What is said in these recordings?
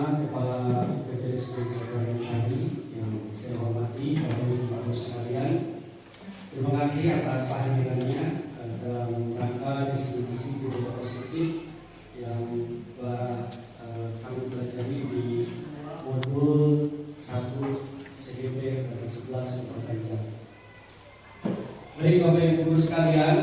pertama Kepala IPB Sekretariat Sari yang saya hormati, Bapak Ibu sekalian, terima kasih atas kehadirannya dalam rangka distribusi video positif yang telah kami pelajari di modul 1 CGP pada 11 pertanyaan. Baik Bapak Ibu sekalian,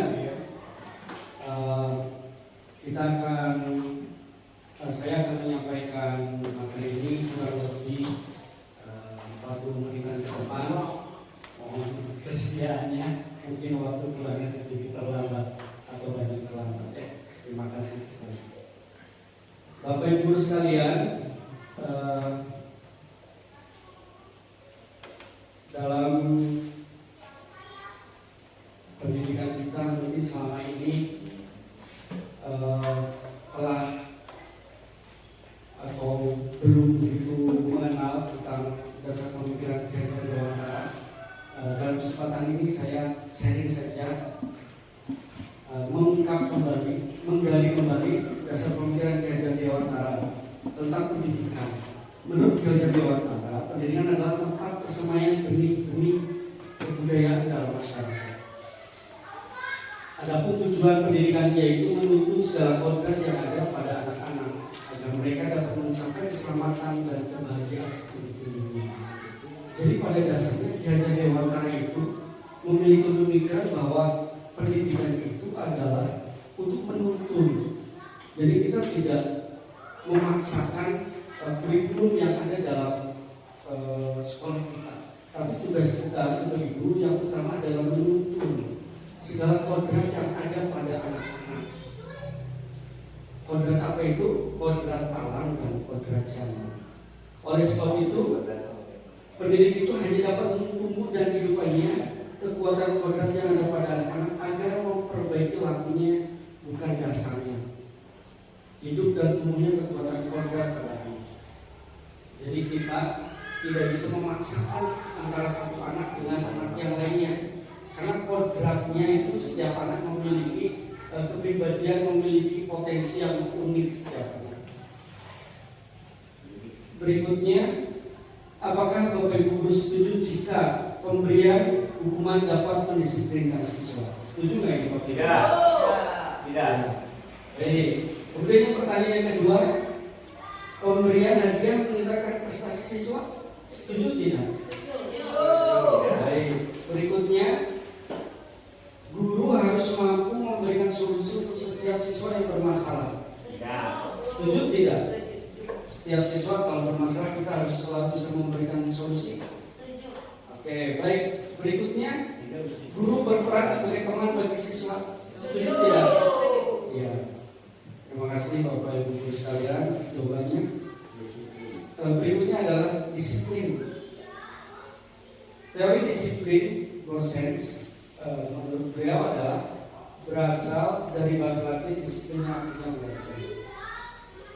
saya akan menyampaikan materi ini kurang lebih 40 menitan ke depan. Mohon kesediaannya, mungkin waktu pulangnya sedikit terlambat atau banyak terlambat. Terima kasih sekali. Bapak Ibu sekalian, dalam pendidikan kita mungkin selama ini telah atau belum begitu mengenal tentang dasar pemikiran Gereja Dewantara. Dalam kesempatan ini saya sharing saja, menggali kembali dasar pemikiran Gereja Dewantara tentang pendidikan. Menurut Gereja Dewantara, pendidikan adalah tempat persemaian benih-benih kebudayaan dalam masyarakat. Adapun tujuan pendidikan yaitu menuntut segala kodrat yang ada pada anak-anak agar mereka dapat mencapai keselamatan dan kebahagiaan seperti dunia. Jadi pada dasarnya Gereja Dewantara itu memiliki pemikiran bahwa pendidikan itu adalah untuk menuntun. Jadi kita tidak memaksakan kurikulum yang ada dalam sekolah kita, tapi tugas kita sebagai guru yang utama adalah menuntun segala kodrat yang ada pada anak-anak. Kodrat apa itu? Kodrat alam dan kodrat zaman. Oleh sebab itu, pendidik itu hanya dapat tumbuh dan kehidupannya kekuatan kodrat yang ada pada anak-anak agar memperbaiki lakunya, bukan dasarnya. Hidup dan tumbuhnya kekuatan kodrat pada anak. Jadi kita tidak bisa memaksakan antara satu anak dengan anak yang lainnya, karena kodratnya itu setiap anak memiliki kepribadian, memiliki potensi yang unik setiap anak. Berikutnya, apakah Bapak Ibu Guru setuju jika pemberian hukuman dapat mendisiplinkan siswa? Setuju nggak ini Bapak Ibu? Tidak. Baik. Kemudian pertanyaan yang kedua, pemberian hadiah meningkatkan prestasi siswa? Setuju tidak? Baik. Berikutnya, guru harus mampu memberikan solusi untuk setiap siswa yang bermasalah. Setuju tidak? Setiap siswa kalau bermasalah kita harus selalu bisa memberikan solusi. Oke, baik. Berikutnya, guru berperan sebagai teman bagi siswa. Setuju tidak? Iya. Terima kasih Bapak Ibu Guru sekalian atas jawabannya. Berikutnya adalah disiplin. Teori disiplin dosen menurut beliau adalah berasal dari bahasa Latin disiplin yang artinya belajar.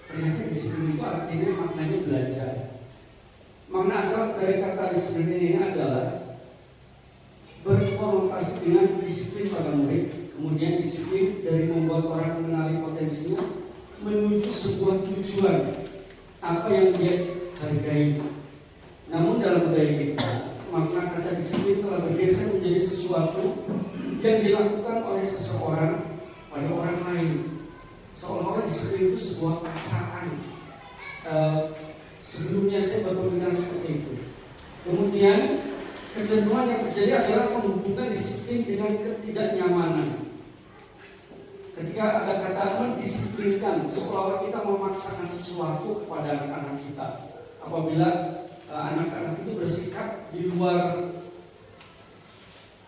Ternyata disiplin itu artinya maknanya belajar. Makna asal dari kata disiplin ini adalah berkonotasi dengan disiplin pada murid, kemudian disiplin dari membuat orang mengenali potensinya menuju sebuah tujuan apa yang dia hargai. Namun dalam budaya kita, makna kata disiplin telah bergeser menjadi sesuatu yang dilakukan oleh seseorang pada orang lain. Seolah-olah disiplin itu sebuah paksaan. Sebelumnya saya berpemikiran seperti itu. Kemudian kecenderungan yang terjadi adalah menghubungkan disiplin dengan ketidaknyamanan. Ketika ada kata mendisiplinkan, seolah-olah kita memaksakan sesuatu kepada anak-anak kita. Apabila anak-anak itu bersikap di luar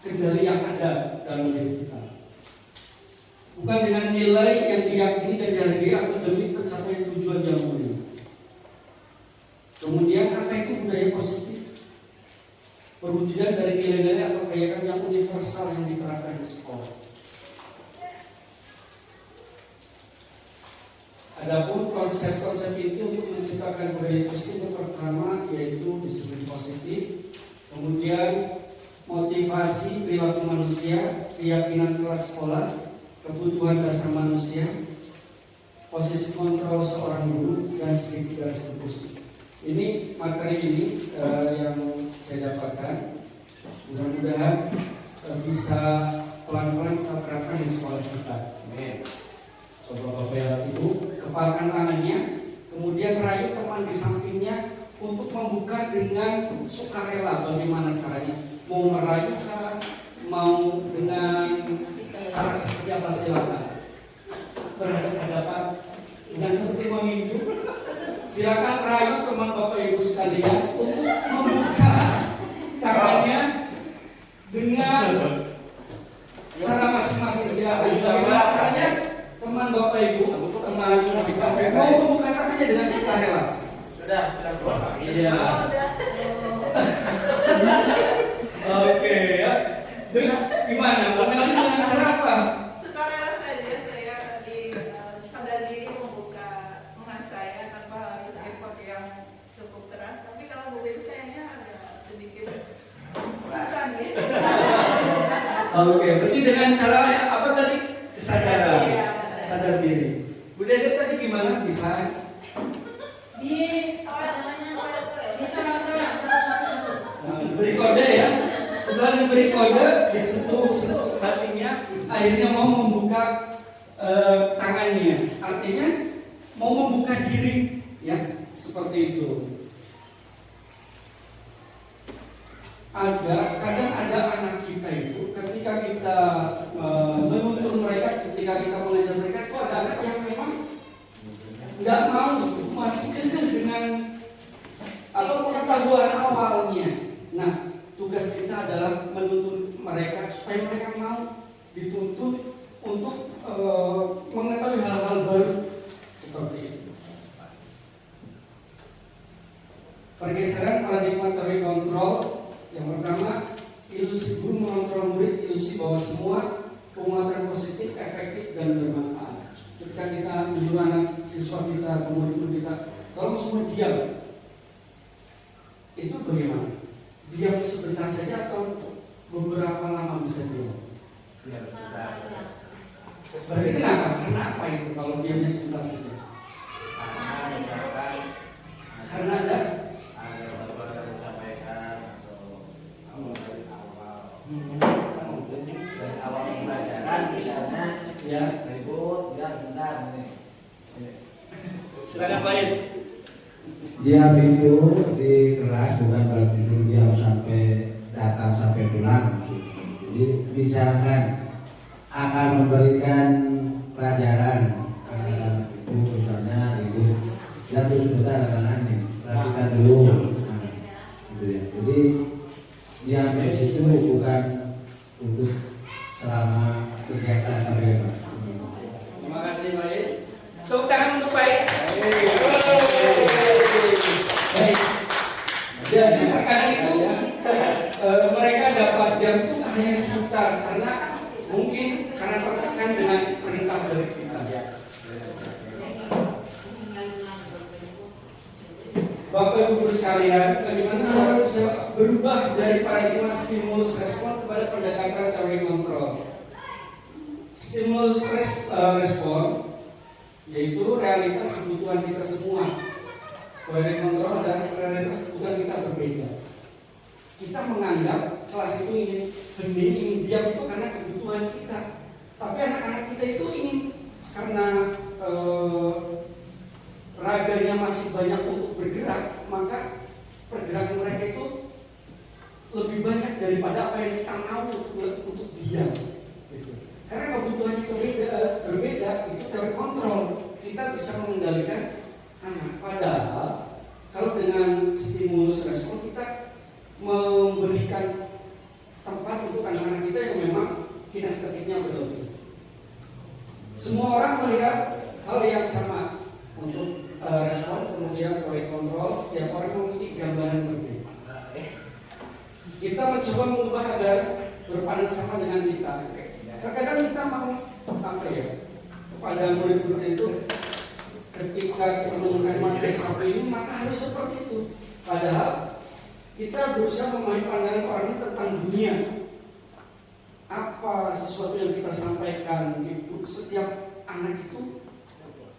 kendali yang ada dalam diri kita, bukan dengan nilai yang diyakini dan dihargai atau demi pencapaian tujuan yang mulia. Kemudian apa itu budaya positif? Perwujudan dari nilai-nilai atau keyakinan yang universal yang diterapkan di sekolah. Adapun konsep-konsep itu untuk menciptakan budaya positif yang pertama yaitu disiplin positif, kemudian motivasi perilaku manusia, keyakinan kelas sekolah, kebutuhan dasar manusia, posisi kontrol seorang guru dan segitiga restitusi. Ini materi ini yang saya dapatkan. Mudah-mudahan bisa pelan-pelan kita terapkan di sekolah kita. Coba Bapak Ibu kepalkan tangannya, kemudian rayu teman di sampingnya untuk membuka dengan sukarela. Bagaimana caranya? Mau merayu kah? Mau dengan cara seperti apa? Silakan. Berhadapan dengan seperti meminju. Silakan rayu teman Bapak Ibu sekalian untuk membuka tangannya dengan cara masing-masing. Silakan. Bagaimana caranya? Teman Bapak Ibu, teman mau membuka tangannya dengan sukarela. Sudah keluar. Iya. Oke ya. Gimana? Bagaimana dengan cara apa? Sukarela saja, saya sadar diri membuka tangan saya tanpa harus effort yang cukup keras. Tapi kalau Bu Ibu kayaknya agak sedikit susah nih. Oke, berarti dengan cara apa tadi? Kesadaran. Iya. Sadar diri. Bu Dede tadi gimana? Bisa? Di tengah-tengah satu-satu. Beri kode ya. Setelah diberi kode, disentuh hatinya, akhirnya mau membuka tangannya. Artinya mau membuka diri, ya seperti itu. Kadang ada anak kita itu, ketika kita menuntun mereka, ketika kita mengajar mereka, itu ada anak yang memang nggak mau, masih kekeh dengan pengetahuan awalnya. Nah, tugas kita adalah menuntun mereka supaya mereka mau dituntut untuk mengetahui hal-hal baru seperti itu. Pergeseran paradigma teori kontrol. Yang pertama, ilusi guru mengontrol murid, ilusi bahwa semua penguatan positif, efektif, dan bermanfaat. Ketika kita menyuruh anak siswa kita, murid-murid kita, kalau semua diam, itu bagaimana? Diam sebentar saja atau beberapa lama bisa diam? Berarti kenapa? Karena apa itu kalau diamnya sebentar saja? Karena ada dari awal pembelajaran misalnya ya ribut ya bentar nih. Silakan Pak Is. Diam itu di kelas bukan berarti suruh diam sampai datang sampai pulang. Jadi misalkan akan memberikan pelajaran itu misalnya itu ya terus bentar anak-anak perhatikan dulu. Nah, gitu ya. Jadi diam itu bukan untuk selama kegiatan KBM. Terima kasih Pak Is. Tepuk tangan untuk Pak Is. Baik. Jadi terkadang itu mereka dapat diam itu hanya sebentar karena mungkin karena tertekan dengan perintah dari kita. Bapak Ibu sekalian, bagaimana seorang bisa berubah dari paradigma stimulus respon kepada pendekatan teori kontrol? Stimulus respon yaitu realitas kebutuhan kita semua. Teori kontrol adalah realitas kebutuhan kita berbeda. Kita menganggap kelas itu ingin hening, ingin diam itu karena kebutuhan kita. Tapi anak-anak kita itu ingin karena raganya masih banyak untuk bergerak, maka pergerakan mereka itu lebih banyak daripada apa yang kita mau untuk diam. Gitu. Karena kebutuhannya berbeda, itu teori kontrol. Kita bisa mengendalikan anak. Padahal kalau dengan stimulus respon kita memberikan tempat untuk anak-anak kita yang memang kinestetiknya berlebih. Semua orang melihat hal yang sama untuk respon, kemudian teori kontrol. Setiap orang memiliki gambaran berbeda. Kita mencoba mengubah agar berpadan sama dengan kita. Terkadang kita mau apa ya kepada murid-murid itu ketika kita menggunakan materi satu ini maka harus seperti itu. Padahal kita berusaha memahami pandangan orang ini tentang dunia. Apa sesuatu yang kita sampaikan itu setiap anak itu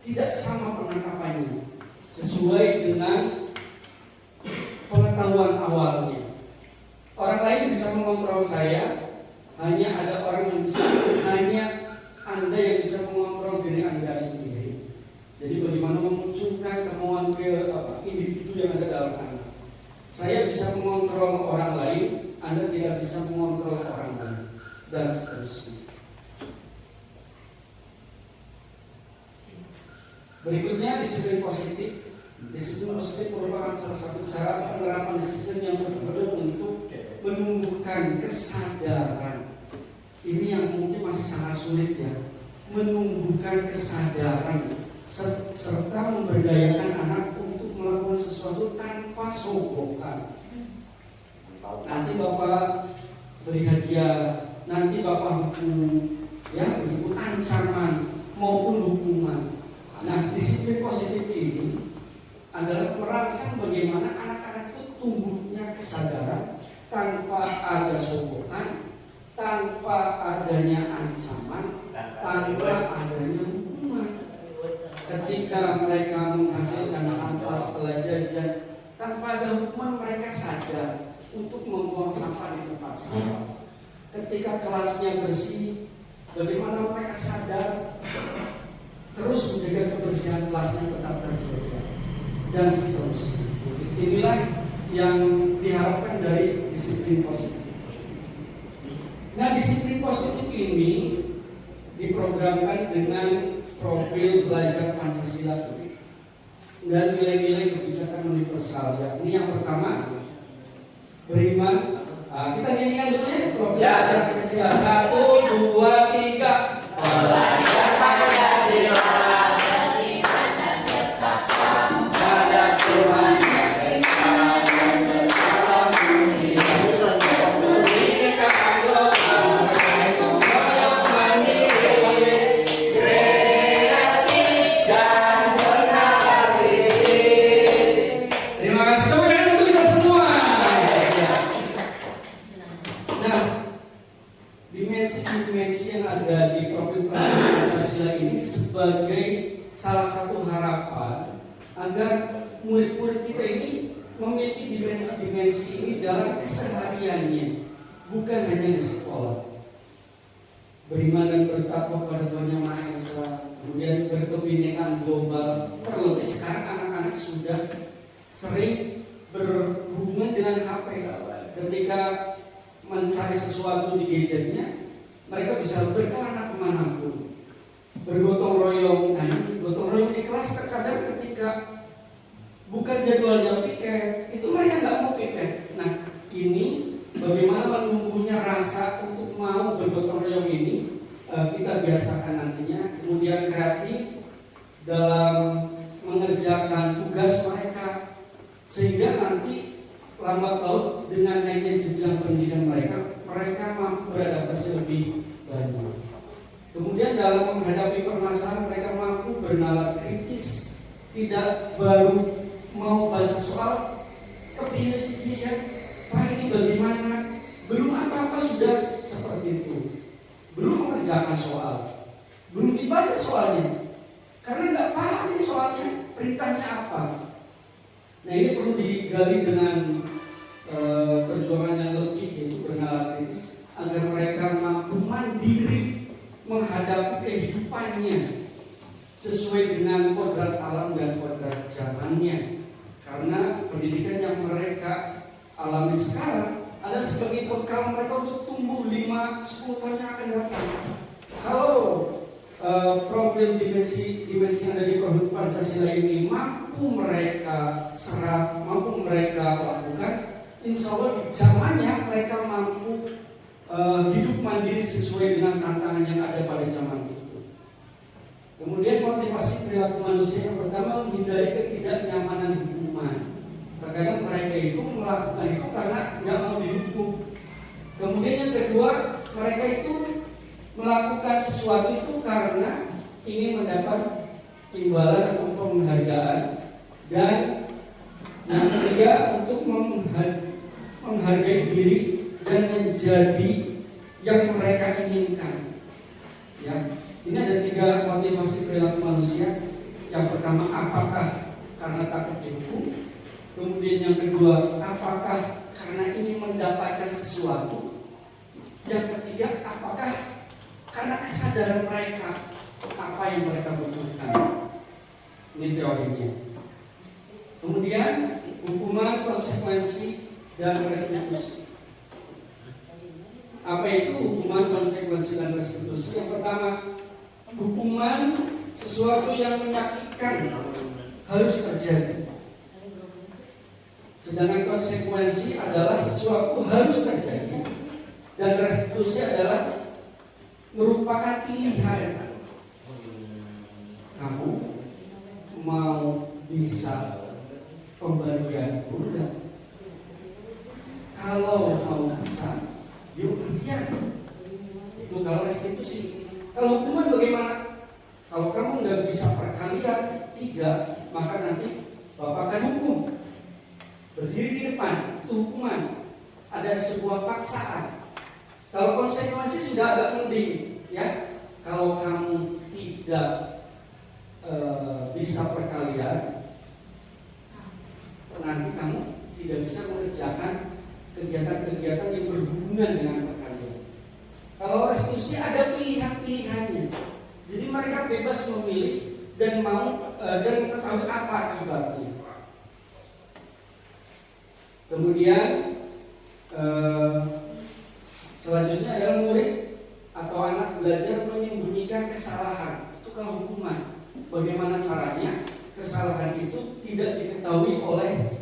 tidak sama penangkapannya sesuai dengan pengetahuan awalnya. Orang lain bisa mengontrol saya, hanya ada orang yang bisa, hanya Anda yang bisa mengontrol diri Anda sendiri. Jadi bagaimana memunculkan kemauan individu yang ada dalam Anda. Saya bisa mengontrol orang lain, Anda tidak bisa mengontrol orang lain, dan seterusnya. Berikutnya disiplin positif. Disiplin positif merupakan salah satu cara penerapan disiplin yang berbeda untuk menumbuhkan kesadaran. Ini yang mungkin masih sangat sulit ya, menumbuhkan kesadaran serta memberdayakan anak untuk melakukan sesuatu tanpa sogokan. Nanti Bapak beri hadiah, nanti Bapak hukum, ya begitu ancaman maupun hukuman. Nah, disiplin positif ini adalah merangsang bagaimana anak-anak itu tumbuhnya kesadaran tanpa ada sogokan, tanpa adanya ancaman, tanpa adanya hukuman. Ketika mereka menghasilkan sampah setelah jajan, tanpa ada hukuman mereka sadar untuk membuang sampah di tempat sampah. Ketika kelasnya bersih, bagaimana mereka sadar terus menjaga kebersihan kelasnya tetap terjaga, dan seterusnya. Inilah yang diharapkan dari disiplin positif. Nah, disiplin positif ini diprogramkan dengan profil belajar Pancasila dan nilai-nilai kebijakan universal. Ini yang pertama, beriman. Kita nyanyikan dulu ya profil belajar Pancasila. 1, 2, 3. Belajar Pancasila. Dimensi yang ada di profil Pancasila ini sebagai salah satu harapan agar murid-murid kita ini memiliki dimensi-dimensi ini dalam kesehariannya, bukan hanya di sekolah. Beriman dan bertakwa pada Tuhan Yang Maha Esa, kemudian berkebinekaan global. Terlebih sekarang anak-anak sudah sering berhubungan dengan HP. Ketika mencari sesuatu di gadgetnya, mereka bisa berkelana kemanapun, bergotong royong. Nah, gotong royong di kelas terkadang ketika bukan jadwalnya piket, itu mereka nggak mau piket. Nah, ini bagaimana menumbuhnya rasa untuk mau bergotong royong ini, kita biasakan nantinya. Kemudian kreatif dalam mengerjakan tugas mereka, sehingga nanti lambat laun dengan naiknya jenjang pendidikan mereka mampu beradaptasi lebih banyak. Kemudian dalam menghadapi permasalahan mereka mampu bernalar kritis, tidak baru mau baca soal kepilih sedikit, Pak ini bagaimana, belum apa-apa sudah seperti itu, belum mengerjakan soal, belum dibaca soalnya, karena nggak paham nih soalnya perintahnya apa. Nah, ini perlu digali dengan perjuangan yang lebih, yaitu bernalar kritis, agar mereka mampu mandiri menghadapi kehidupannya sesuai dengan kodrat alam dan kodrat zamannya. Karena pendidikan yang mereka alami sekarang adalah sebagai bekal mereka untuk tumbuh 5-10 tahun yang akan datang. Kalau problem dimensi yang ada di profil Pancasila ini mampu mereka serap, mampu mereka lakukan, insya Allah di zamannya mereka mampu hidup mandiri sesuai dengan tantangan yang ada pada zaman itu. Kemudian motivasi perilaku manusia yang pertama, menghindari ketidaknyamanan hukuman. Terkadang mereka itu melakukan itu karena nggak mau dihukum. Kemudian yang kedua, mereka itu melakukan sesuatu itu karena ingin mendapat imbalan atau penghargaan. Dan yang ketiga, untuk menghargai diri dan menjadi yang mereka inginkan. Ya, ini ada 3 motivasi perilaku manusia. Yang pertama, apakah karena takut dihukum? Kemudian yang kedua, apakah karena ingin mendapatkan sesuatu? Yang ketiga, apakah karena kesadaran mereka apa yang mereka butuhkan? Ini teorinya. Kemudian hukuman, konsekuensi, dan restitusi. Apa itu hukuman, konsekuensi, dan restitusi? Yang pertama, hukuman sesuatu yang menyakitkan harus terjadi. Sedangkan konsekuensi adalah sesuatu harus terjadi. Dan restitusi adalah merupakan pilihan. Kamu mau bisa pembagian budak. Kalau mau bisa, yuk ikhtiar. Itu kalau restitusi. Kalau hukuman bagaimana? Kalau kamu nggak bisa perkalian 3, maka nanti Bapak akan hukum. Berdiri di depan, itu hukuman. Ada sebuah paksaan. Kalau konsekuensi sudah agak mending, ya. Kalau kamu tidak bisa perkalian, nanti kamu tidak bisa mengerjakan kegiatan-kegiatan yang berhubungan dengan perkalian. Kalau restitusi ada pilihan-pilihannya, jadi mereka bebas memilih dan mau dan mengetahui apa akibatnya. Kemudian selanjutnya adalah murid atau anak belajar menyembunyikan kesalahan. Itu kalau hukuman. Bagaimana caranya kesalahan itu tidak diketahui oleh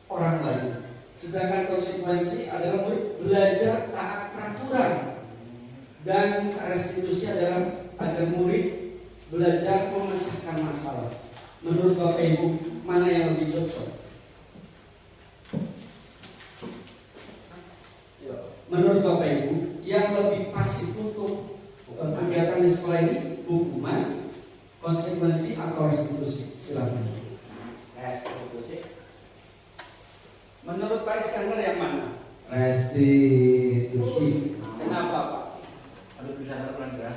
orang lain. Sedangkan konsekuensi adalah murid belajar taat peraturan. Dan restitusi adalah agar murid belajar memecahkan masalah. Menurut Bapak Ibu, mana yang lebih cocok? Menurut Bapak Ibu, yang lebih pas itu untuk kegiatan di sekolah ini hukuman, konsekuensi, atau restitusi? Silakan. Restitusi. Menurut Pak Iskandar yang mana? Restitusi. Kenapa Pak? Aduh, bisa kurang berat.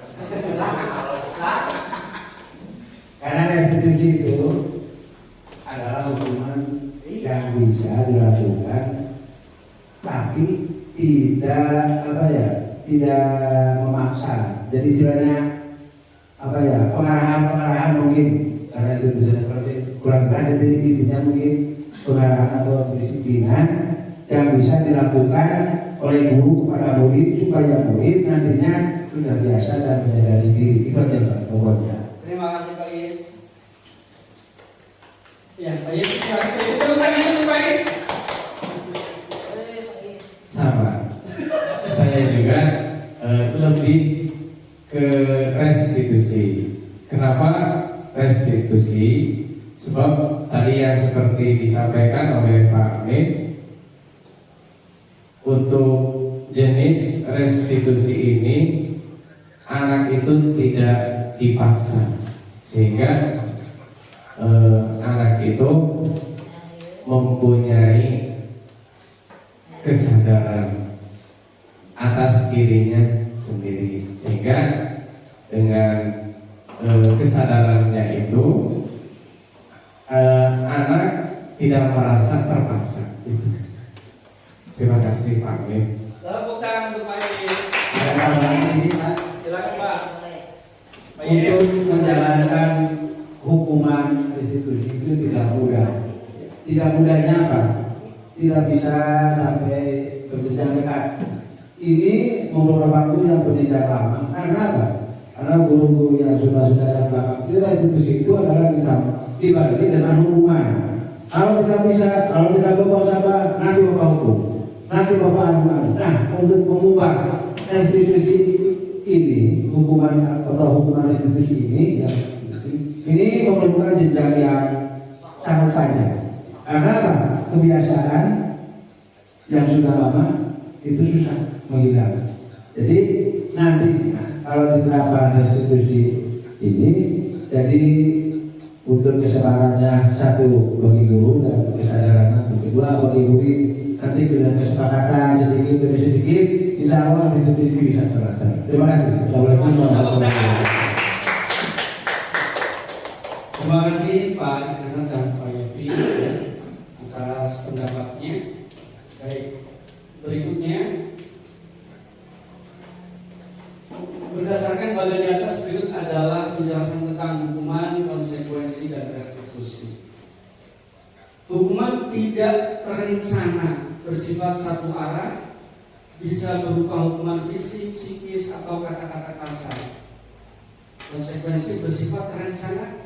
Karena restitusi itu adalah hukuman yang bisa dilakukan, tapi tidak memaksa. Jadi istilahnya pengarahan mungkin, karena itu seperti kurang keras, jadi intinya mungkin pengarahan atau disiplinan yang bisa dilakukan oleh guru kepada murid supaya murid nantinya sudah biasa dan menyadari diri. Itu aja Pak, pokoknya. Terima kasih Pak Is. Ya, Pak Is, itu tangan itu Pak Is. Sama. Saya juga lebih ke restitusi. Kenapa restitusi? Sebab tadi yang seperti disampaikan oleh Pak Amin, untuk jenis restitusi ini anak itu tidak dipaksa, sehingga anak itu mempunyai kesadaran atas dirinya sendiri, sehingga dengan kesadarannya itu anak tidak merasa terpaksa. Terima kasih Pak Amin. Tepuk tangan untuk Pak Is. Ini Pak, Silakan Pak. Pak Is. untuk menjalankan hukuman restitusi itu tidak mudah. Tidak mudahnya apa? Tidak bisa sampai ke jenjang dekat. Ini membutuhkan waktu yang berbeda lama. Karena apa? Karena guru-guru yang sudah yang belakang itu restitusi itu adalah kita dibagi dengan hukuman. Kalau tidak bisa, kalau tidak bapak nanti bapak hukum, nanti bapak anu. Nah, untuk mengubah restitusi ini, hukuman atau hukuman restitusi ini memerlukan jenjang yang sangat panjang. Karena apa? Kebiasaan yang sudah lama itu susah menghilang. Jadi nanti kalau diterapkan restitusi ini, jadi untuk kesepakatannya satu bagi guru dan kesadaran kedua bagi murid, nanti dengan kesepakatan sedikit demi sedikit, insya Allah restitusi ini bisa terlaksana. Terima kasih. Assalamualaikum warahmatullahi wabarakatuh. Pak Iskandar dan Pak Yopi atas pendapatnya. Baik, berikutnya berdasarkan pada di atas, berikut adalah penjelasan tentang hukuman, konsekuensi, dan restitusi. Hukuman tidak terencana bersifat satu arah, bisa berupa hukuman fisik, psikis, atau kata-kata kasar. Konsekuensi bersifat terencana,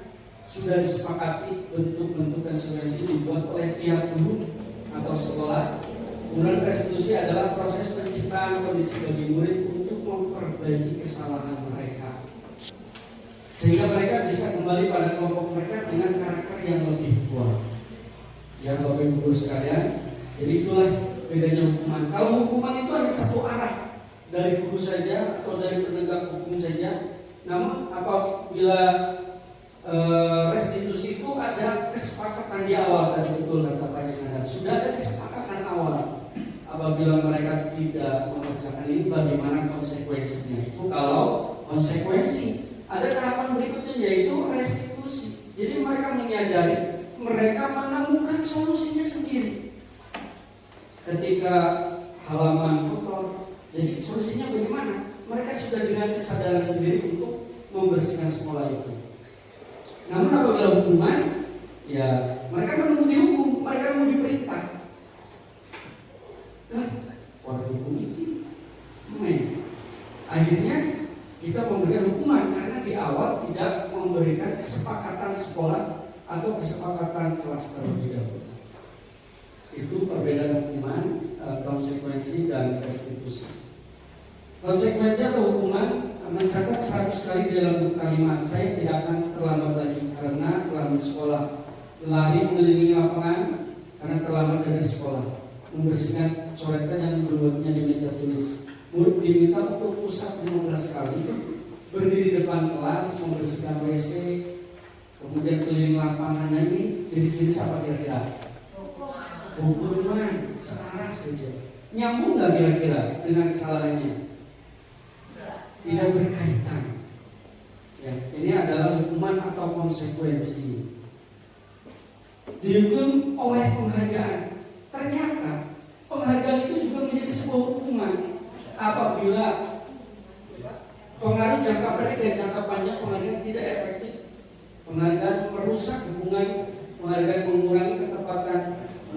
sudah disepakati bentuk-bentuk konsekuensi dibuat oleh pihak guru atau sekolah. Kemudian restitusi adalah proses penciptaan kondisi bagi murid untuk memperbaiki kesalahan mereka, sehingga mereka bisa kembali pada kelompok mereka dengan karakter yang lebih kuat. Ya Bapak Ibu guru sekalian, jadi itulah bedanya hukuman. Kalau hukuman itu hanya satu arah, dari guru saja atau dari penegak hukum saja. Namun apabila restitusi itu ada kesepakatan di awal, tadi betul kata Pak Iskandar, sudah ada kesepakatan awal. Apabila mereka tidak mengerjakan ini, bagaimana konsekuensinya? Itu kalau konsekuensi. Ada tahapan berikutnya, yaitu restitusi. Jadi mereka menyadari, mereka menemukan solusinya sendiri. Ketika halaman kotor, jadi solusinya bagaimana? Mereka sudah dengan kesadaran sendiri untuk membersihkan sekolah itu. Namun apabila hukuman, ya mereka menunggu dihukum, mereka mau diperintah. Waktu hukum itu, akhirnya kita memberikan hukuman karena di awal tidak memberikan kesepakatan sekolah atau kesepakatan kelas terlebih dahulu. Itu perbedaan hukuman, konsekuensi, dan restitusi. Konsekuensi atau hukuman mencatat 100 kali di dalam kalimat. Saya tidak akan terlambat lagi karena terlambat sekolah. Lari mengelilingi lapangan karena terlambat dari sekolah. Membersihkan coretan yang berbuatnya di meja tulis. Murid diminta untuk pusat 15 kali. Berdiri depan kelas, membersihkan WC, kemudian keliling lapangan. Ini jenis-jenis apa kira-kira? Hukuman searah saja. Nyambung nggak kira-kira dengan kesalahannya? Tidak berkaitan. Ya, ini adalah hukuman atau konsekuensi. Dihukum oleh penghargaan. Ternyata penghargaan itu juga menjadi sebuah hukuman. Apabila pengaruh jangka pendek dan jangka panjang penghargaan tidak efektif, penghargaan merusak hubungan, penghargaan mengurangi ketepatan,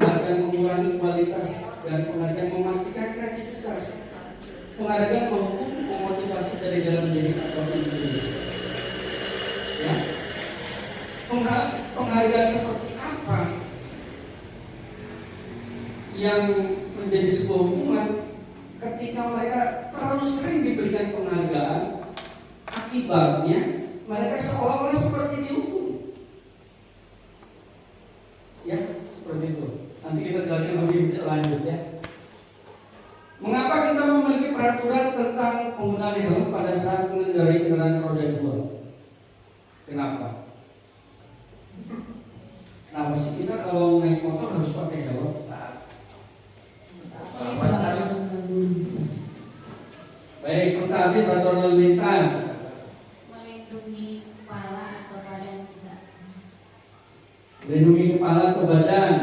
penghargaan mengurangi kualitas, dan penghargaan mematikan kreativitas. Penghargaan menghukum memotivasi dari dalam diri atau tulis. Ya. Penghargaan seperti apa yang menjadi sebuah hukuman? Ketika mereka terlalu sering diberikan penghargaan, akibatnya mereka seolah-olah seperti dihukum. Ya, seperti itu. Nanti kita jelaskan lebih lanjut ya. Mengapa kita memiliki peraturan tentang penggunaan helm pada saat mengendarai kendaraan roda 2? Kenapa? Kenapa sih kita kalau naik motor harus pakai helm? Baik, tetapi peraturan lalu lintas melindungi kepala atau badan juga. melindungi kepala atau badan.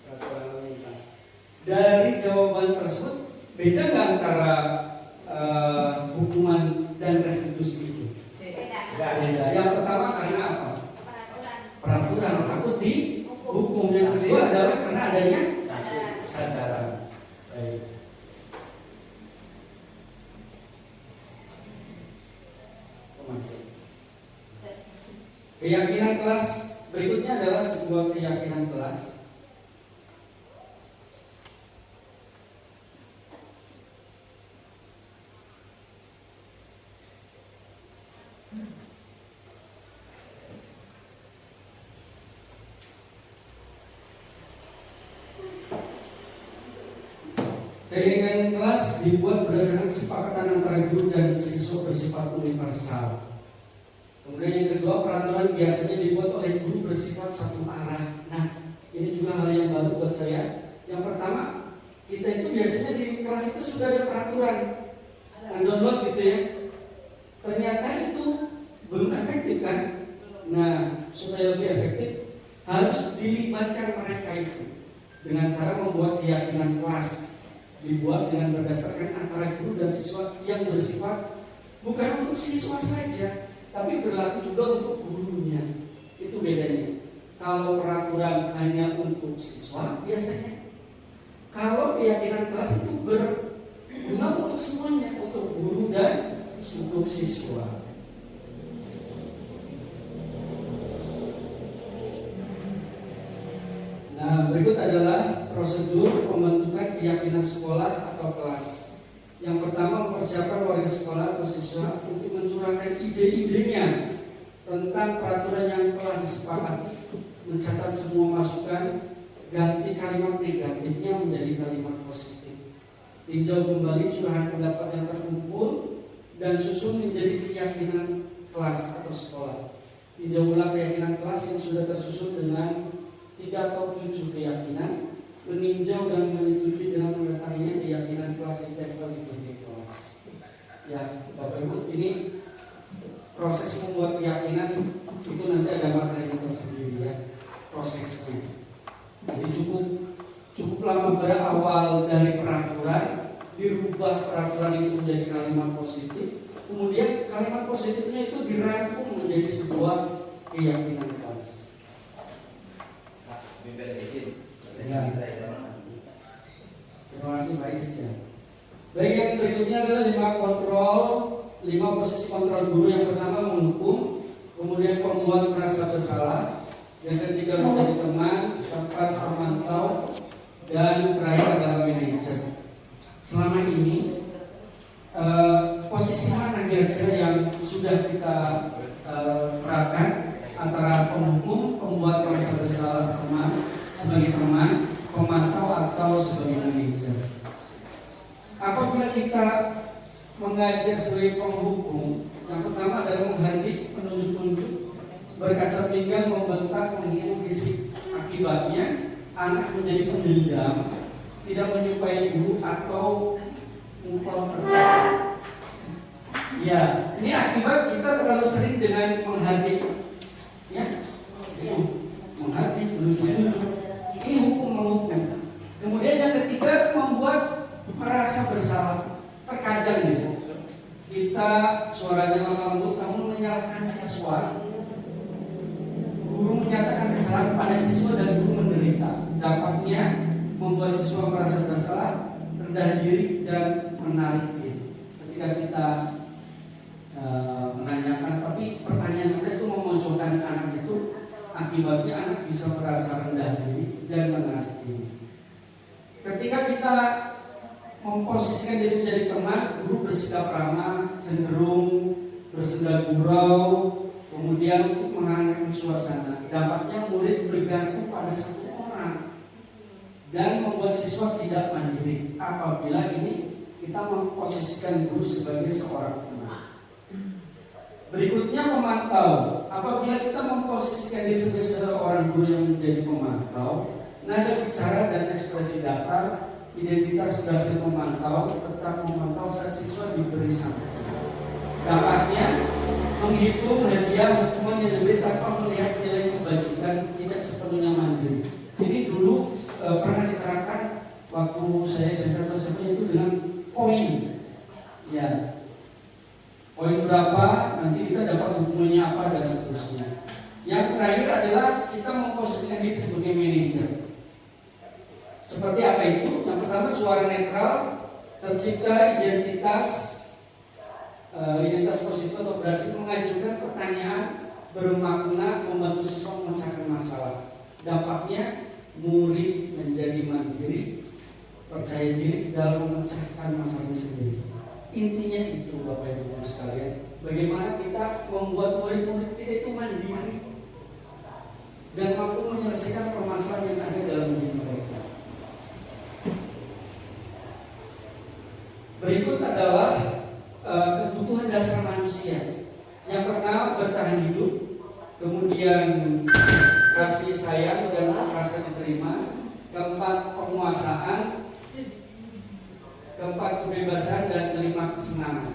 Peraturan lalu lintas. Dari jawaban tersebut, beda nggak antara hukuman dan restitusi itu? Beda. Yang pertama karena apa? Peraturan takut dihukum. Yang kedua adalah karena adanya kesadaran. Baik. Keyakinan kelas berikutnya adalah sebuah keyakinan kelas. Keyakinan kelas dibuat berdasarkan kesepakatan antara guru dan siswa bersifat universal. Kemudian yang kedua, peraturan biasanya dibuat oleh guru bersifat satu arah. Nah, ini juga hal yang baru buat saya. Yang pertama, kita itu biasanya di kelas itu sudah ada peraturan, download gitu ya. Ternyata itu Nah, supaya lebih efektif harus dilibatkan mereka itu dengan cara membuat keyakinan kelas, dibuat dengan berdasarkan antara guru dan siswa yang bersifat bukan untuk siswa saja, tapi berlaku juga untuk gurunya. Itu bedanya. Kalau peraturan hanya untuk siswa biasanya, kalau keyakinan kelas itu berguna untuk semuanya, untuk guru dan untuk siswa. Nah, berikut adalah prosedur pembentukan keyakinan sekolah atau kelas. Yang pertama, mempersiapkan warga sekolah atau siswa untuk mencurahkan ide-idenya tentang peraturan yang telah disepakati, mencatat semua masukan, ganti kalimat negatifnya menjadi kalimat positif, tinjau kembali curahan pendapat yang terkumpul, dan susun menjadi keyakinan kelas atau sekolah. Tinjau ulang keyakinan kelas yang sudah tersusun dengan 3 atau 7 keyakinan, meninjau dan menyetujui dengan mendatanginya keyakinan kelas yang ditempel di kelas. Ya, Bapak Ibu, ini proses membuat keyakinan itu nanti ada materinya tersendiri ya, prosesnya. Jadi cukup lama berawal dari peraturan, dirubah peraturan itu menjadi kalimat positif, kemudian kalimat positifnya itu dirangkum menjadi sebuah keyakinan kelas. Ya. Terima kasih Pak Isya. Baik, yang berikutnya adalah 5 posisi kontrol guru. Yang pertama menghukum, kemudian pembuat merasa bersalah, yang ketiga menjadi teman, keempat pemantau, dan terakhir adalah manajer. Selama ini posisi mana kira-kira yang sudah kita terapkan antara penghukum, pembuat merasa bersalah sebagai teman, pemantau atau sebagai manajer? Apabila kita mengajar sebagai penghukum, yang pertama adalah menghardik, menunjuk-nunjuk, berkaca pinggang, membentak, menghitung fisik. Akibatnya anak menjadi pendendam, tidak menyukai guru atau mempertekan. Ya, ini akibat kita terlalu sering dengan menghardik, ya, menghardik, menunjuk-nunjuk. Ini hukum menghukum. Kemudian yang ketiga, membuat merasa bersalah. Terkadang kita suaranya lemah lembut, kamu menyalahkan siswa, guru menyatakan kesalahan pada siswa dan guru menderita. Dampaknya membuat siswa merasa bersalah, rendah diri dan menarik diri. Ketika kita menanyakan, tapi pertanyaan kita itu memunculkan anak itu, akibatnya anak bisa merasa rendah diri dan menarik diri. Ketika kita memposisikan diri menjadi teman, guru bersikap ramah, cenderung bersenda gurau, kemudian untuk menghangatkan suasana. Dampaknya murid bergantung pada satu orang dan membuat siswa tidak mandiri. Apabila ini kita memposisikan guru sebagai seorang teman. Berikutnya pemantau. Apabila kita memposisikan diri sebagai seorang guru yang menjadi pemantau, nada bicara dan ekspresi datar, identitas berhasil memantau, tetap memantau saat siswa diberi sanksi. Dampaknya menghitung hadiah hukuman yang diberi tanpa melihat nilai kebajikan, tidak sepenuhnya mandiri. Ini dulu pernah diterapkan waktu saya SMP tersebut itu dengan poin. Ya, poin berapa nanti kita dapat hukumannya apa dan seterusnya. Yang terakhir adalah kita memposisikan diri sebagai manajer. Seperti apa itu? Yang pertama, suara netral, tercipta identitas positif atau berhasil mengajukan pertanyaan bermakna, membantu siswa memecahkan masalah. Dampaknya murid menjadi mandiri, percaya diri dalam memecahkan masalah sendiri. Intinya itu Bapak Ibu sekalian, bagaimana kita membuat murid-murid kita itu mandiri dan mampu menyelesaikan permasalahan yang ada dalam diri mereka. Berikut adalah kebutuhan dasar manusia. Yang pertama, bertahan hidup, kemudian kasih sayang dan rasa diterima, keempat penguasaan, keempat kebebasan dan kelima kesenangan.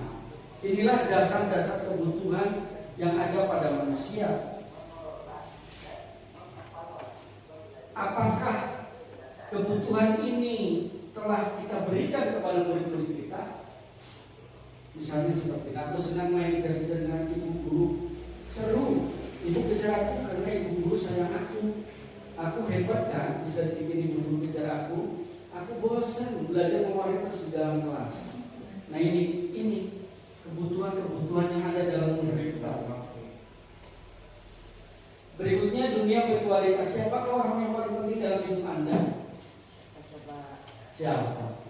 Inilah dasar-dasar kebutuhan yang ada pada manusia. apakah kebutuhan ini telah kita berikan kepada murid-murid kita? Misalnya seperti aku senang main kejar-kejar dengan ibu guru, seru. Ibu kejar aku karena ibu guru sayang aku. Aku hebat kan, bisa bikin ibu guru kejar aku. Aku bosan belajar memori terus di dalam kelas. Nah ini kebutuhan-kebutuhan yang ada dalam murid kita. Berikutnya dunia virtualitas. Siapakah orang yang paling penting dalam hidup Anda? Siapa?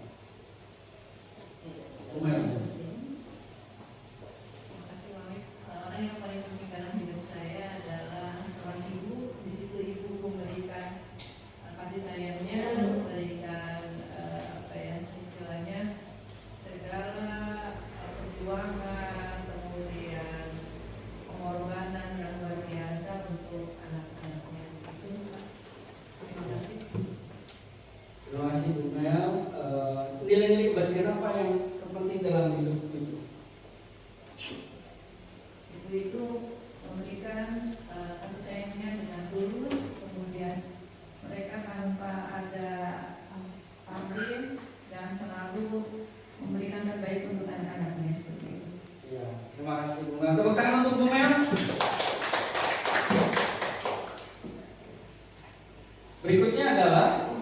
Umar. Orang yang paling penting dalam hidup saya adalah seorang ibu. Di situ ibu memberikan kasih sayangnya, memberikan istilahnya segala perjuangan, kemudian pengorbanan yang luar biasa untuk anak-anaknya. Itu terima kasih. Terima kasih Bu Mel. Nilai-nilai kebajikan apa yang terpenting dalam hidup itu? Itu memberikan kasih sayangnya dengan tulus, kemudian mereka tanpa ada pamrih dan selalu memberikan terbaik untuk anak-anaknya seperti itu. Ya, terima kasih Bu Mel. Tepuk tangan untuk Bu Mel. Berikutnya adalah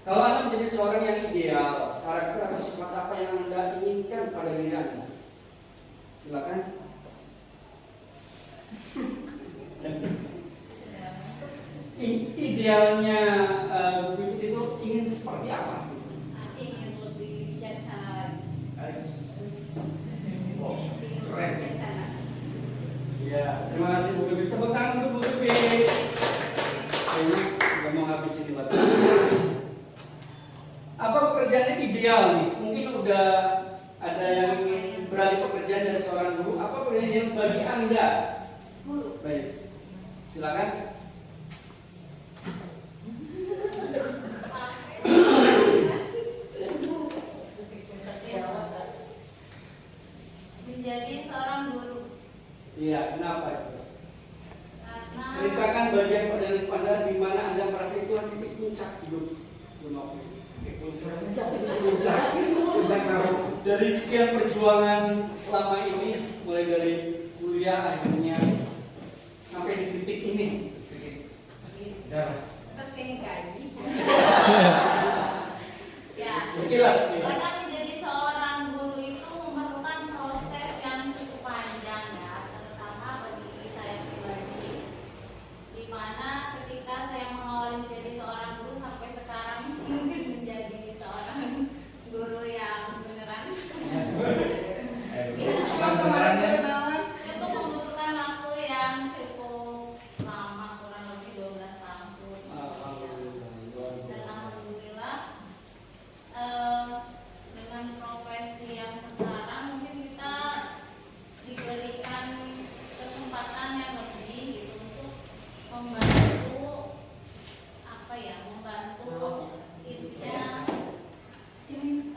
kalau Anda menjadi seorang yang ideal, karakter atau sifat apa yang Anda inginkan pada diri Anda? Silakan. Idealnya Bu Pipit itu ingin seperti apa? Ingin lebih bijaksana. Keren. Ya, terima kasih Bu Pipit. Tepuk tangan untuk Bu Pipit. Kayaknya sudah mau habis ini Pak. Apa pekerjaannya ideal nih? Mungkin udah ada yang ingin beralih pekerjaan dari seorang guru. Apa pekerjaan yang bagi Anda? Guru. Baik, silakan. Menjadi seorang guru. Iya, kenapa itu? Karena Ceritakan bagian pada hidup Anda di mana Anda merasa itu titik puncak hidup. Puncak dari sekian perjuangan selama ini, mulai dari kuliah akhirnya sampai di titik ini. Ya. terus pengen gaji. Ya. Sekilas. Karena menjadi seorang guru itu memerlukan proses yang cukup panjang ya, terutama bagi saya pribadi. Di mana ketika saya mengawali menjadi seorang guru sampai sekarang mungkin menjadi seorang guru yang beneran. Itu membutuhkan waktu yang cukup lama, kurang lebih 12 tahun. Dan alhamdulillah dengan profesi yang sekarang mungkin kita diberikan kesempatan yang lebih gitu untuk membantu intinya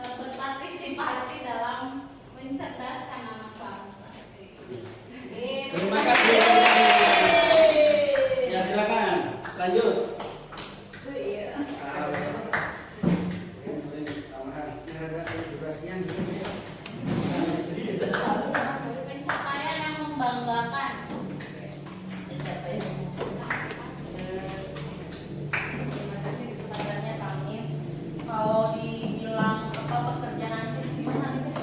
berpartisipasi dalam mencerdaskan anak bangsa. Terima kasih. Ya silakan lanjut. Pencapaian yang membanggakan. Terima kasih kesempatannya Pak Min. Kalau dibilang apa pekerjaan itu gimana nih?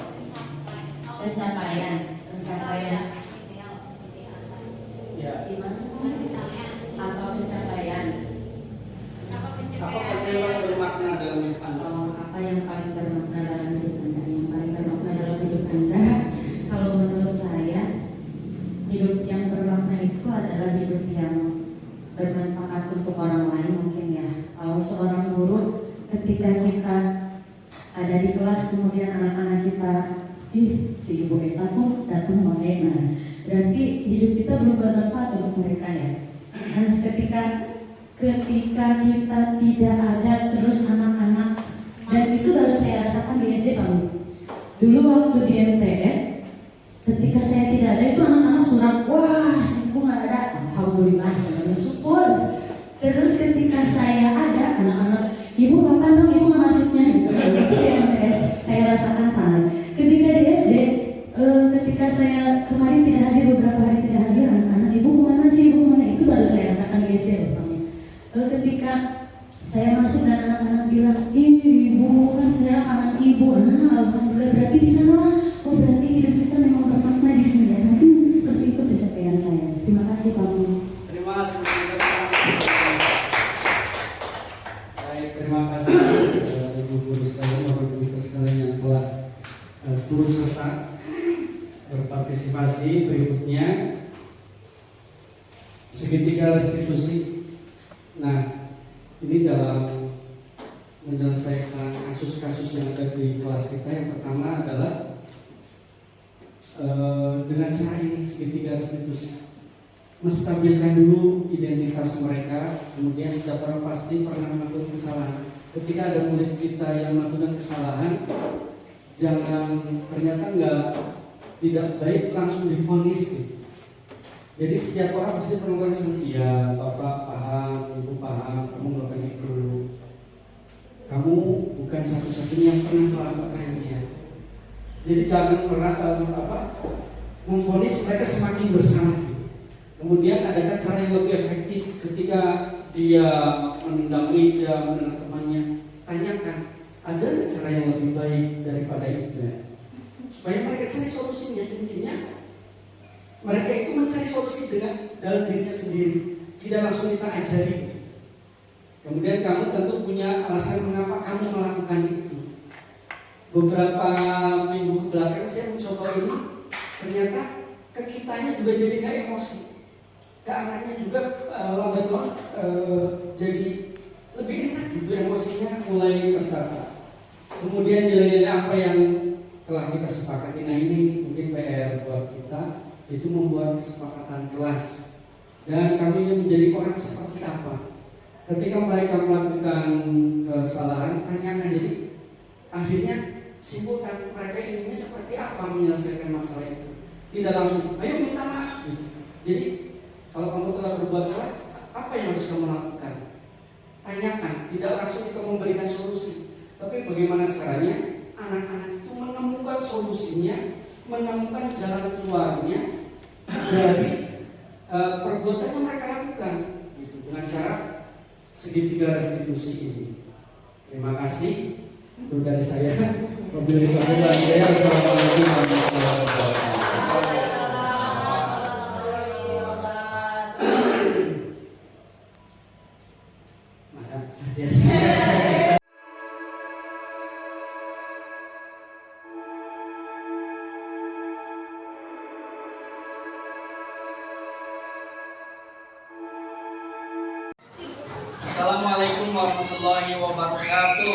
Pencapaian. Ya. Gimana? Apa pencapaian? Apa pencapaian bermakna dalam hidup Anda? Apa yang paling bermakna dalam hidup Anda? Yang paling bermakna dalam hidup Anda, kalau menurut saya, hidup yang bermakna itu adalah hidup yang bermanfaat untuk orang lain mungkin ya. Kalau seorang guru, ketika kita ada di kelas kemudian anak-anak kita, si ibu kita pun datang mengenai, berarti hidup kita belum bermanfaat untuk mereka ya. Dan ketika kita tidak ada terus anak-anak, dan itu baru saya rasakan di SD Pak. Dulu waktu di MTS, ketika saya tidak ada itu anak-anak suram, wah, aku nggak ada, alhamdulillah, saya bersyukur. Terus ketika saya ada anak-anak, ibu kapan dong ibu mau masuknya? Itu di MTS saya rasakan sangat. Ketika di SD, ketika saya kemarin tidak hadir, beberapa hari tidak hadir, anak-anak ibu kemana sih, ibu kemana? Itu baru saya rasakan di SD pertama. Ketika saya masuk dan anak-anak bilang, ibu kan saya anak ibu, alhamdulillah berarti di sana, oh berarti hidup kita memang bermakna di sini ya. Mungkin seperti itu pencapaian saya. Terima kasih Pak Guru. Terima kasih. Baik, terima kasih Ibu Guru sekalian, Bapak Ibu sekalian yang telah turut serta berpartisipasi. Berikutnya segitiga restitusi. Nah, ini dalam menyelesaikan kasus-kasus yang ada di kelas kita, yang pertama adalah dengan cara ini, segitiga restitusi, menstabilkan dulu identitas mereka. Kemudian setiap orang pasti pernah melakukan kesalahan. Ketika ada murid kita yang melakukan kesalahan, jangan ternyata tidak baik langsung divonis gitu. Jadi setiap orang pasti pernah melakukan, iya Bapak paham, Ibu paham, kamu melakukan itu. Kamu bukan satu-satunya yang pernah melakukannya. Jadi jangan memvonis mereka semakin bersalah. Kemudian adakah cara yang lebih efektif ketika dia menendang meja, menendang temannya? Tanyakan, ada cara yang lebih baik daripada itu? Supaya mereka cari solusinya. Intinya mereka itu mencari solusi dengan dalam dirinya sendiri, tidak langsung kita ajari. Kemudian kamu tentu punya alasan mengapa kamu melakukan itu. Beberapa minggu belakang saya mencoba ini, ternyata ke kitanya juga jadi nggak emosi, ke anaknya juga lambat laun jadi lebih enak gitu, emosinya mulai tertata. Kemudian nilai-nilai apa yang telah kita sepakati, nah ini mungkin PR buat kita, itu membuat kesepakatan kelas. Dan kami ini menjadi orang seperti apa? Ketika mereka melakukan kesalahan, tanyakan. Jadi akhirnya simpulkan mereka inginnya seperti apa menyelesaikan masalah itu. Tidak langsung, ayo minta maaf. Jadi kalau kamu telah berbuat salah, apa yang harus kamu lakukan? Tanyakan. Tidak langsung kita memberikan solusi, tapi bagaimana caranya anak-anak itu menemukan solusinya, menemukan jalan keluarnya dari perbuatan yang mereka lakukan, gitu, dengan cara segitiga restitusi ini. Terima kasih. Itu dari saya. Wabillahi taufiq wal hidayah. Assalamualaikum warahmatullahi wabarakatuh. Assalamualaikum warahmatullahi wabarakatuh.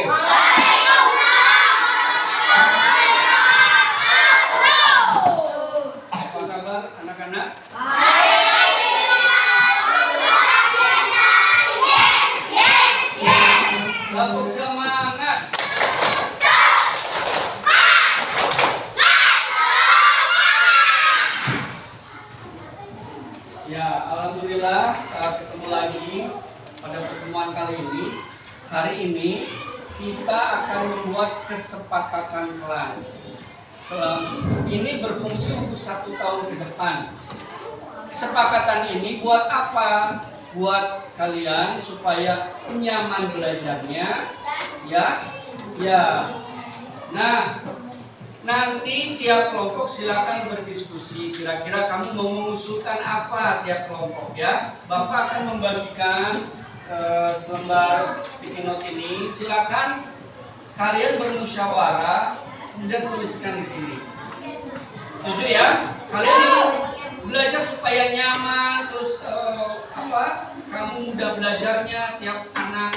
Apa kabar anak-anak? Labuk semangat. Ya, alhamdulillah ketemu lagi pada pertemuan kali ini. Hari ini kita akan membuat kesepakatan kelas. Ini berfungsi untuk 1 tahun ke depan. Kesepakatan ini buat apa? Buat kalian supaya nyaman belajarnya, ya. Nah, nanti tiap kelompok silakan berdiskusi. Kira-kira kamu mau mengusulkan apa tiap kelompok, ya? Bapak akan membagikan selembar sticky note ini. Silakan kalian bermusyawarah, kemudian tuliskan di sini. Setuju ya? Kalian belajar supaya nyaman, terus kamu mudah belajarnya, tiap anak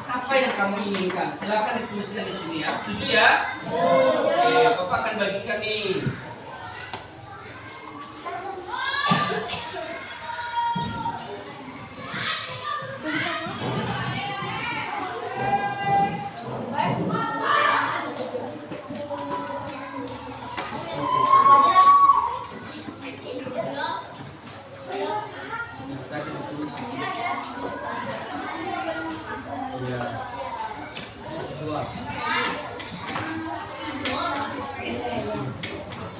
apa yang kamu inginkan. Silakan dituliskan di sini ya. Setuju ya? Oke, Bapak akan bagikan nih. Iya. Keluar.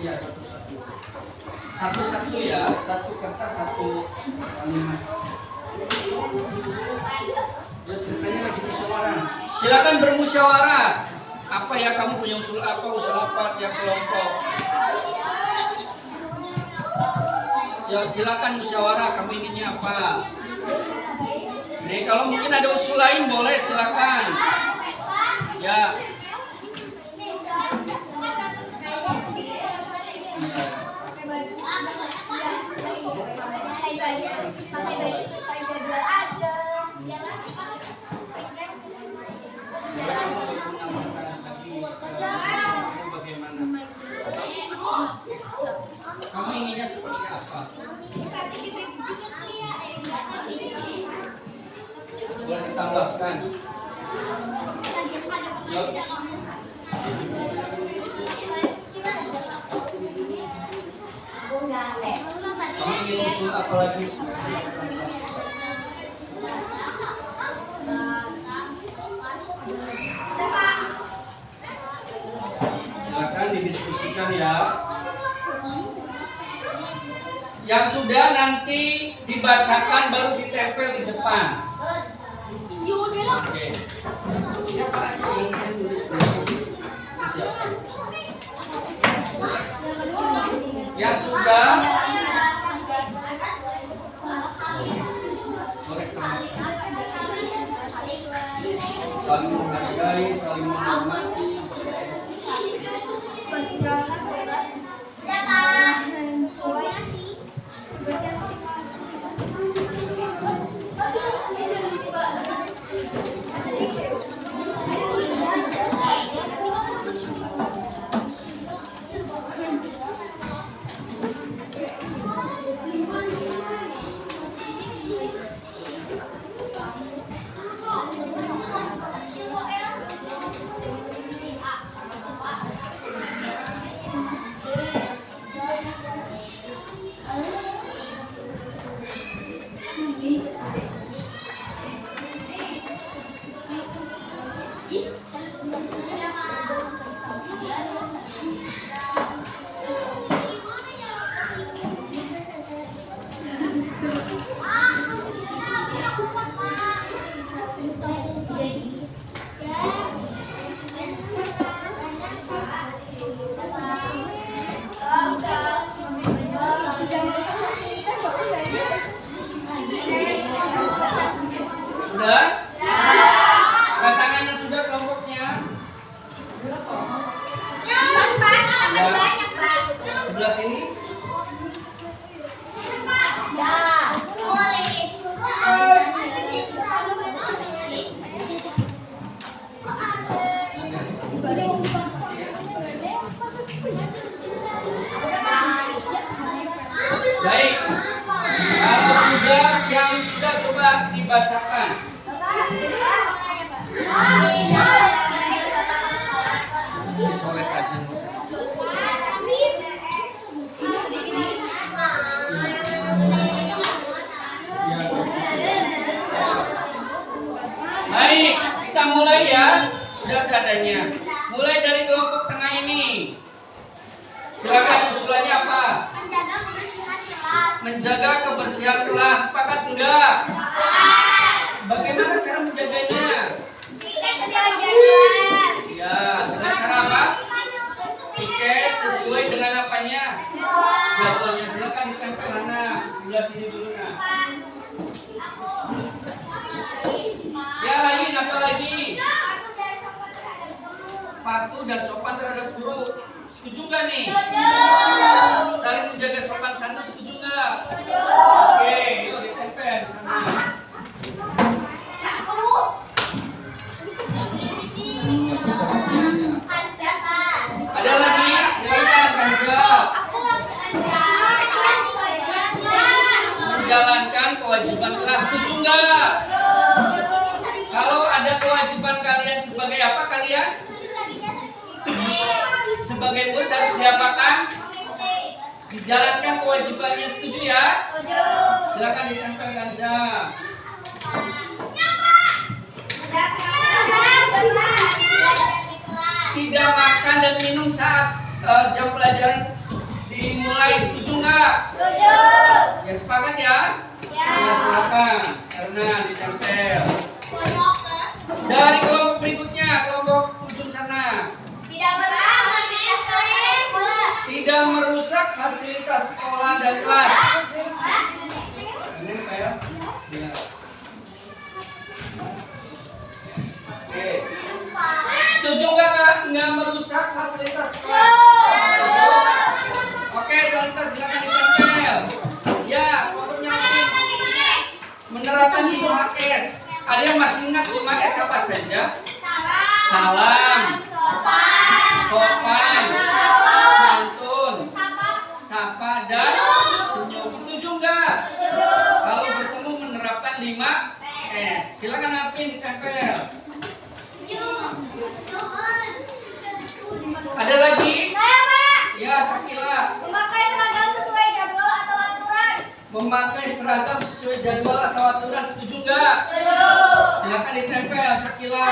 Iya, satu-satu. Satu-satu ya, satu kertas, satu kalimat. Ya, ceritanya lagi musyawarah. Silakan bermusyawarah. Apa ya, kamu punya usul apa, usul apa tiap kelompok? Ya, silakan musyawarah, kamu inginnya apa? Nih, kalau mungkin ada usul lain boleh, silakan. Ya. Bagaimana? Kamu inginnya seperti apa? Boleh ditambahkan. Yuk. Kamu ingin usul apa lagi? Silakan didiskusikan ya. Yang sudah nanti dibacakan baru ditempel di depan. Oke. Siapa aja yang ingin tulis? Siapa? Yang sudah saling menghargai, saling menghormati. Sudah? Angkat tangan yang sudah kelompoknya. Ya. Sebelah sini. Baik. Kalau sudah, yang sudah coba dibacakan. Dicoret aja. Baik, kita mulai ya. Sudah seadanya. Mulai dari kelompok tengah ini. Silakan usulannya apa? Menjaga kebersihan kelas. Sepakat enggak? Bagaimana cara menjaganya? Ya, dengan cara apa? Piket sesuai dengan apanya? Jadwalnya. Silakan ditempel mana? Sebelah sini dulu nah. Ya, lain apa lagi? Patuh dan sopan terhadap guru. Setuju nggak nih? Saling menjaga sopan santun, setuju nggak? Oke, yuk ditempel di sana. Ada lagi? Silakan Kanza. Menjalankan kewajiban kelas, setuju nggak? Kalau ada kewajiban kalian sebagai apa kalian? Sebagai murid harus diapakan? Dijalankan kewajibannya, setuju ya? Silakan ditempel Kanza. tidak makan dan minum saat jam pelajaran dimulai. Setuju nggak? Setuju. Ya sepakat ya? Ya. Ya silakan, karena ditempel. Dari kelompok berikutnya, kelompok ujung sana. Tidak merusak fasilitas sekolah dan kelas. Ini kayak. Ya. Oke. Setuju nggak merusak fasilitas kelas? Oke, kita silakan ditempel. Ya, pokoknya menerapkan 5S. Ada yang masih ingat 5S apa saja? Salam, sopan, santun, sapa, dan senyum. Setuju nggak? Kalau bertemu menerapkan 5S. Silakan Apin ditempel. Ada lagi? Ya, Sakila. Memakai seragam sesuai jadwal atau aturan. Memakai seragam sesuai jadwal atau aturan. Setuju nggak? Setuju. Silakan ditempel, Sakila.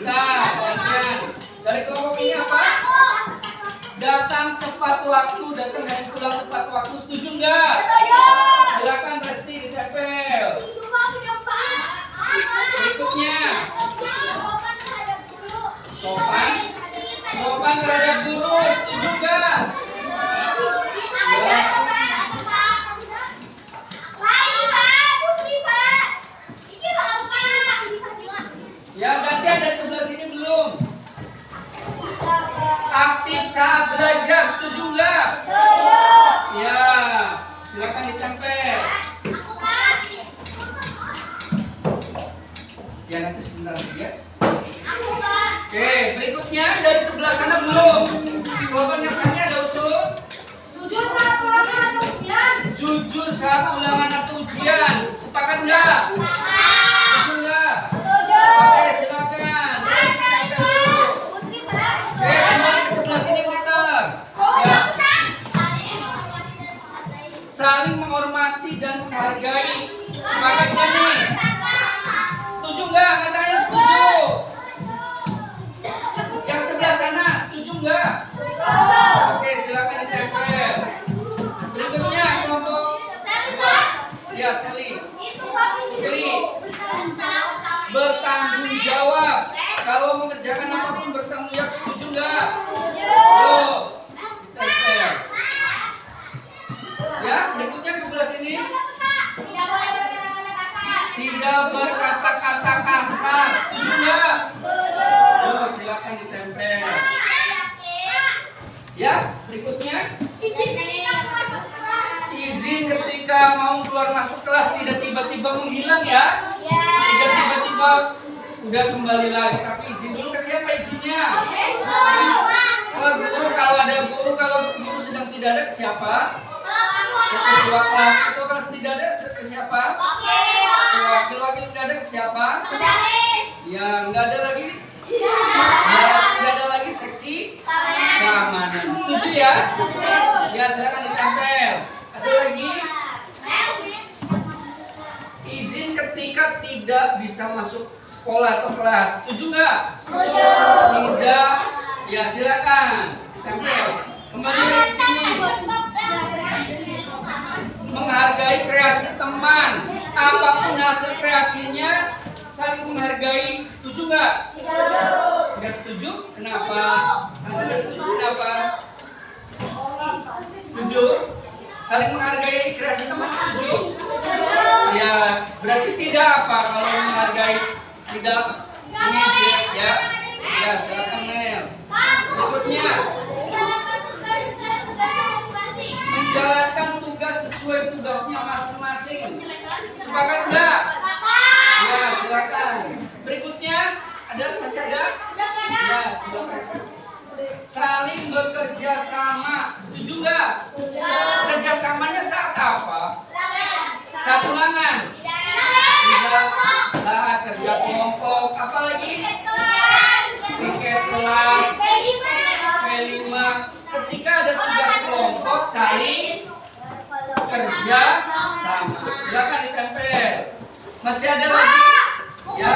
Nah, bagian dari kelompok ini apa? Datang tepat waktu, datang dan pulang tepat waktu. Setuju nggak? Setuju. Silakan Resti ditempel. Berikutnya, sopan terhadap guru. Setuju nggak? Ya, gantian dari sebelah sini belum. Aktif saat belajar. Setuju nggak? Ya, silakan ditempel. Ya, nanti sebentar ya. Oke, berikutnya dari sebelah sana belum. Kelompok yang sana ada usul. Jujur saat ulangan atau ujian. Jujur saat ulangan atau ujian. Sepakat nggak? Setuju nggak? Oke, silakan. Saya ditempel dulu. Oke, kembali ke sebelah sini putar. Ya. Saling menghormati dan menghargai. Sepakat nggak nih? Setuju nggak? Katanya setuju. Yang sebelah sana setuju nggak? Oke, silakan ditempel. Berikutnya kelompok. Ya, Sally. Putri. Bertanggung jawab. Kalau mengerjakan apapun bertanggung jawab. Setuju nggak? Yo, tempel. Ya, berikutnya ke sebelah sini. Tidak berkata-kata kasar. Setuju nggak? Yo, silakan ditempel. Ya, berikutnya. Izin ketika mau keluar masuk kelas, tidak tiba-tiba menghilang ya. Tidak tiba-tiba udah kembali lagi, tapi izin dulu. Ke siapa izinnya? Ke guru. Kalau ada guru, kalau guru sedang tidak ada, ke siapa? Ke ketua kelas. Ketua kelas tidak ada, ke siapa? Wakil-wakil tidak ada, ke siapa? Ya, nggak ada lagi. Ya, tidak ada lagi seksi keamanan. Setuju ya? Ya, silakan ditempel. Ada lagi? Izin ketika tidak bisa masuk sekolah atau kelas. Setuju nggak? Tidak. Ya, silakan tempel. Kembali ke sini. Menghargai kreasi teman. Apapun hasil kreasinya, saling menghargai. Setuju nggak? Nggak setuju? Kenapa? Nggak setuju kenapa? Setuju? Saling menghargai kreasi teman. Setuju? Ya, berarti tidak apa kalau menghargai tidak mengejek ya? Ya, silakan Mel. Berikutnya, menjalankan tugas sesuai tugasnya masing-masing. Sepakat enggak? Ya, silakan. Berikutnya, masih ada? Ya, silakan. Saling bekerja sama. Setuju enggak? Kerjasamanya saat apa? Saat ulangan? Tidak. Saat kerja kelompok. Apalagi? Tiket kelas. P5. Ketika ada tugas kelompok, saling kerja sama. Silakan ditempel. Masih ada lagi? Ya.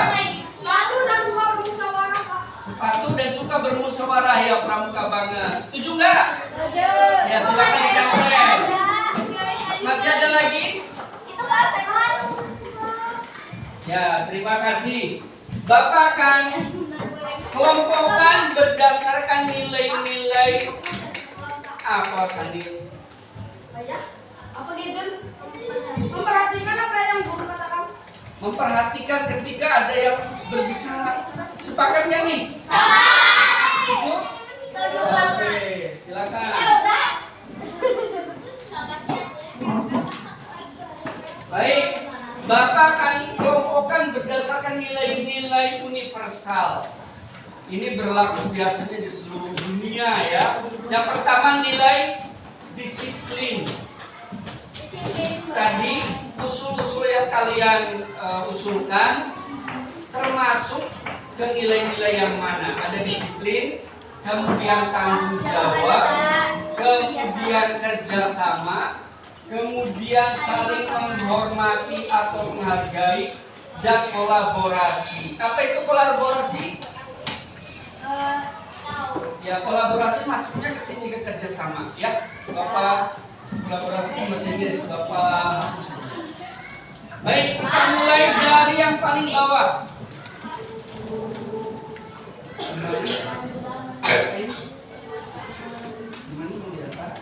suka bermusyawarah ya pramuka banget. Setuju nggak? Setuju. Ya silakan dicampur. Masih ada lagi? Itu kan saya. Ya, terima kasih. Bapak akan kelompokkan berdasarkan nilai-nilai apa Sandi? Apa gitu? Memperhatikan apa yang guru katakan? Memperhatikan ketika ada yang berbicara. Sepakat nggak nih? Setuju? Setuju Oke, banget. silakan. Baik, Bapak akan kelompokkan berdasarkan nilai-nilai universal. Ini berlaku biasanya di seluruh dunia ya. Yang pertama nilai disiplin. Tadi usul-usul yang kalian usulkan termasuk ke nilai-nilai yang mana? Ada disiplin, kemudian tanggung jawab, kemudian kerjasama, kemudian saling menghormati atau menghargai, dan kolaborasi. Apa itu kolaborasi? Ya, kolaborasi masuknya ke sini ke kerjasama ya. Bapak kolaborasi bahasa Inggris Bapak. Baik, kita mulai dari yang paling bawah. Gimana mau lihat, Pak?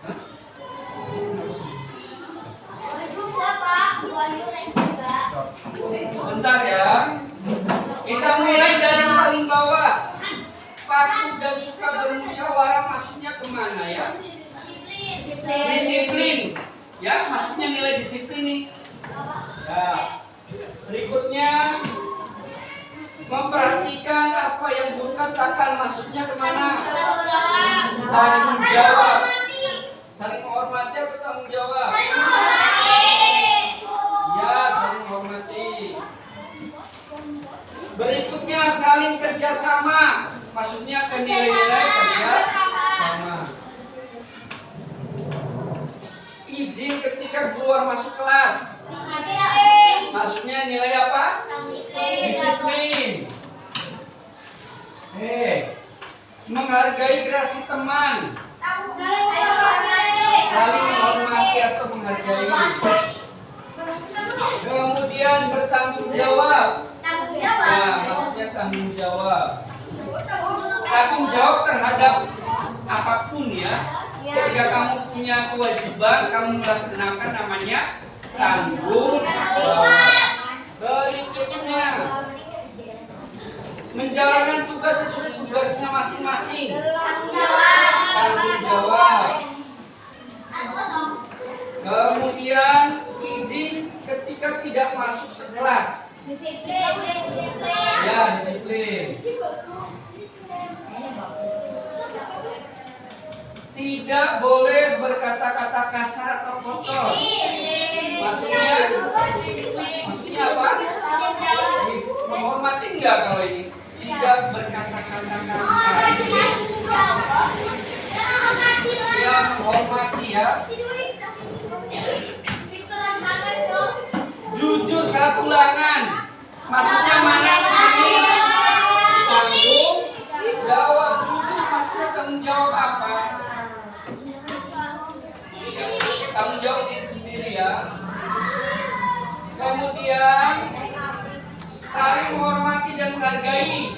Hah? Sebentar ya. Kita mulai dari yang paling bawah. Patuh dan suka bermusyawarah maksudnya kemana ya? Disiplin. Ya, maksudnya nilai disiplin nih. Ya. Berikutnya memperhatikan apa yang guru katakan maksudnya kemana? Tanggung jawab. Saling menghormati atau tanggung jawab? Ya, saling menghormati. Berikutnya saling kerjasama. Maksudnya ke nilai-nilai kerjasama. Izin ketika keluar masuk kelas. Maksudnya nilai apa? Disiplin. Menghargai kreasi teman. Saling menghormati atau menghargai. Kemudian bertanggung jawab. Nah, maksudnya tanggung jawab. Tanggung jawab terhadap apapun ya. Jika kamu punya kewajiban, kamu melaksanakan namanya tanggung jawab. Berikutnya menjalankan tugas sesuai tugasnya masing-masing. Tanggung jawab. Kemudian izin ketika tidak masuk sekelas. Ya, disiplin. Tidak boleh berkata-kata kasar atau kotor. Maksudnya apa? Menghormati enggak kalau ini? Tidak berkata-kata kasar. Ya, menghormati ya. Jujur saat ulangan. Maksudnya mana di sini? Tanggung jawab. Jujur maksudnya tanggung jawab apa? Tanggung jawab diri sendiri ya. Kemudian saling menghormati dan menghargai.